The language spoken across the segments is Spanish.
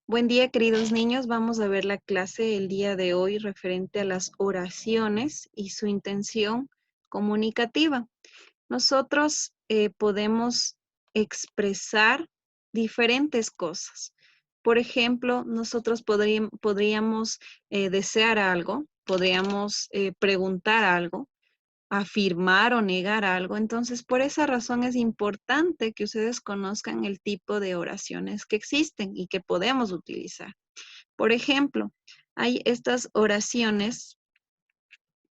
Buen día, queridos niños. Vamos a ver la clase el día de hoy referente a las oraciones y su intención comunicativa. Nosotros podemos expresar diferentes cosas. Por ejemplo, nosotros podríamos desear algo, podríamos preguntar algo, afirmar o negar algo. Entonces, por esa razón es importante que ustedes conozcan el tipo de oraciones que existen y que podemos utilizar. Por ejemplo, hay estas oraciones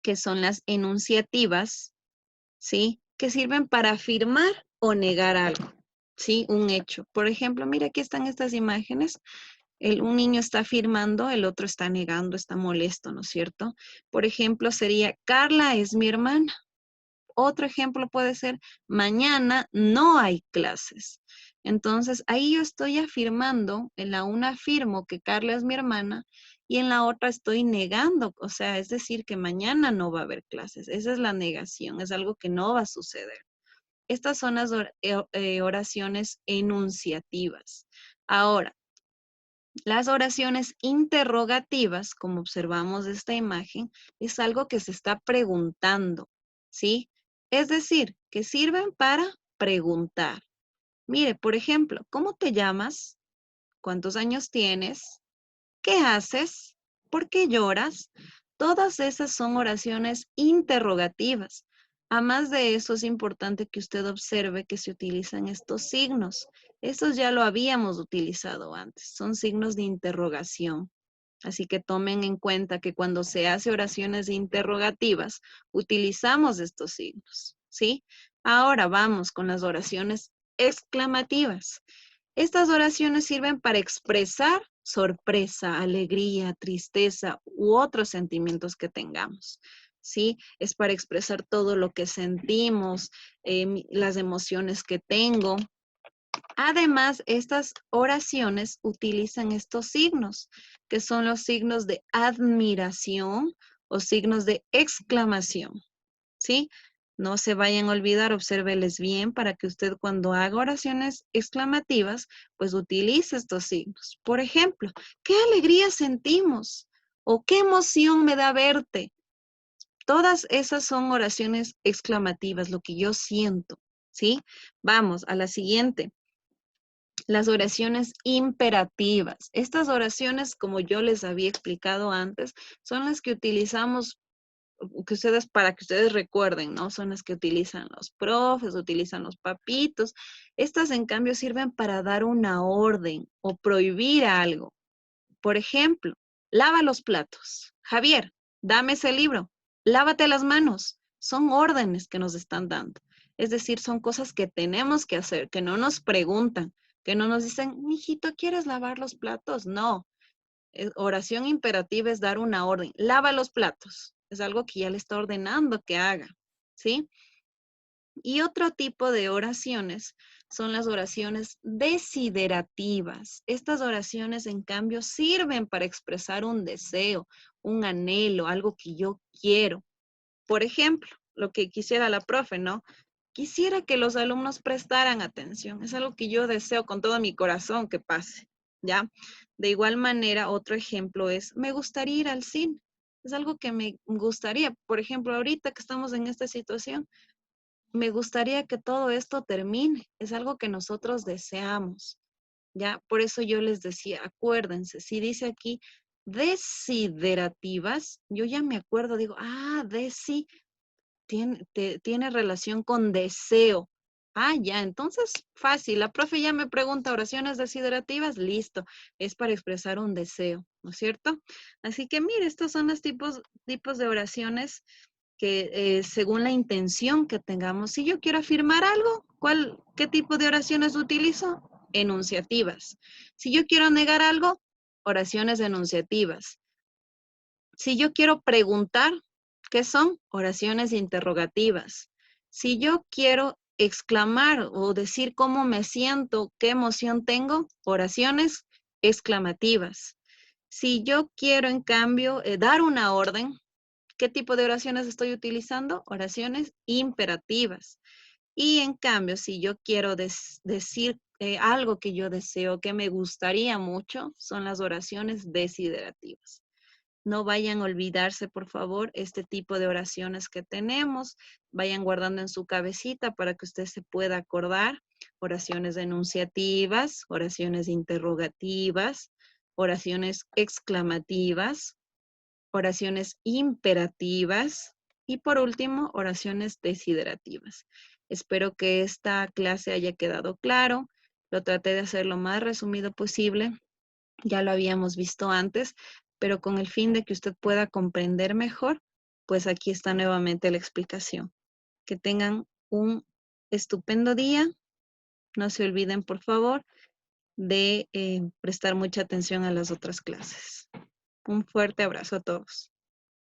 que son las enunciativas, ¿sí? Que sirven para afirmar o negar algo, ¿sí? Un hecho. Por ejemplo, mira, aquí están estas imágenes. Un niño está afirmando, el otro está negando, está molesto, ¿no es cierto? Por ejemplo, sería, Carla es mi hermana. Otro ejemplo puede ser, mañana no hay clases. Entonces, ahí yo estoy afirmando, en la una afirmo que Carla es mi hermana y en la otra estoy negando, o sea, es decir, que mañana no va a haber clases. Esa es la negación, es algo que no va a suceder. Estas son las oraciones enunciativas. Ahora, las oraciones interrogativas, como observamos de esta imagen, es algo que se está preguntando, ¿sí? Es decir, que sirven para preguntar. Mire, por ejemplo, ¿cómo te llamas? ¿Cuántos años tienes? ¿Qué haces? ¿Por qué lloras? Todas esas son oraciones interrogativas. Además de eso, es importante que usted observe que se utilizan estos signos. Estos ya lo habíamos utilizado antes. Son signos de interrogación. Así que tomen en cuenta que cuando se hace oraciones interrogativas, utilizamos estos signos, ¿sí? Ahora vamos con las oraciones exclamativas. Estas oraciones sirven para expresar sorpresa, alegría, tristeza u otros sentimientos que tengamos. ¿Sí? Es para expresar todo lo que sentimos, las emociones que tengo. Además, estas oraciones utilizan estos signos, que son los signos de admiración o signos de exclamación. ¿Sí? No se vayan a olvidar, obsérveles bien para que usted cuando haga oraciones exclamativas, pues utilice estos signos. Por ejemplo, ¿qué alegría sentimos? ¿O qué emoción me da verte? Todas esas son oraciones exclamativas, lo que yo siento, ¿sí? Vamos a la siguiente. Las oraciones imperativas. Estas oraciones, como yo les había explicado antes, son las que utilizamos para que ustedes recuerden, ¿no? Son las que utilizan los profes, utilizan los papitos. Estas, en cambio, sirven para dar una orden o prohibir algo. Por ejemplo, lava los platos. Javier, dame ese libro. Lávate las manos. Son órdenes que nos están dando. Es decir, son cosas que tenemos que hacer, que no nos preguntan, que no nos dicen, mijito, ¿quieres lavar los platos? No. Oración imperativa es dar una orden. Lava los platos. Es algo que ya le está ordenando que haga, ¿sí? Y otro tipo de oraciones son las oraciones desiderativas. Estas oraciones, en cambio, sirven para expresar un deseo, un anhelo, algo que yo quiero. Por ejemplo, lo que quisiera la profe, ¿no? Quisiera que los alumnos prestaran atención. Es algo que yo deseo con todo mi corazón que pase, ¿ya? De igual manera, otro ejemplo es, me gustaría ir al cine. Es algo que me gustaría. Por ejemplo, ahorita que estamos en esta situación, me gustaría que todo esto termine. Es algo que nosotros deseamos, ¿ya? Por eso yo les decía, acuérdense, si dice aquí desiderativas, yo ya me acuerdo, digo, desi tiene relación con deseo. Ya, entonces fácil. La profe ya me pregunta oraciones desiderativas, listo, es para expresar un deseo, ¿no es cierto? Así que mire, estos son los tipos de oraciones que según la intención que tengamos, si yo quiero afirmar algo, ¿qué tipo de oraciones utilizo? Enunciativas. Si yo quiero negar algo, oraciones enunciativas. Si yo quiero preguntar, ¿qué son? Oraciones interrogativas. Si yo quiero exclamar o decir cómo me siento, qué emoción tengo, oraciones exclamativas. Si yo quiero, en cambio, dar una orden, ¿qué tipo de oraciones estoy utilizando? Oraciones imperativas. Y en cambio, si yo quiero decir algo que yo deseo, que me gustaría mucho, son las oraciones desiderativas. No vayan a olvidarse, por favor, este tipo de oraciones que tenemos. Vayan guardando en su cabecita para que usted se pueda acordar. Oraciones enunciativas, oraciones interrogativas, oraciones exclamativas, oraciones imperativas y por último, oraciones desiderativas. Espero que esta clase haya quedado claro. Lo traté de hacer lo más resumido posible. Ya lo habíamos visto antes, pero con el fin de que usted pueda comprender mejor, pues aquí está nuevamente la explicación. Que tengan un estupendo día. No se olviden, por favor, de prestar mucha atención a las otras clases. Un fuerte abrazo a todos.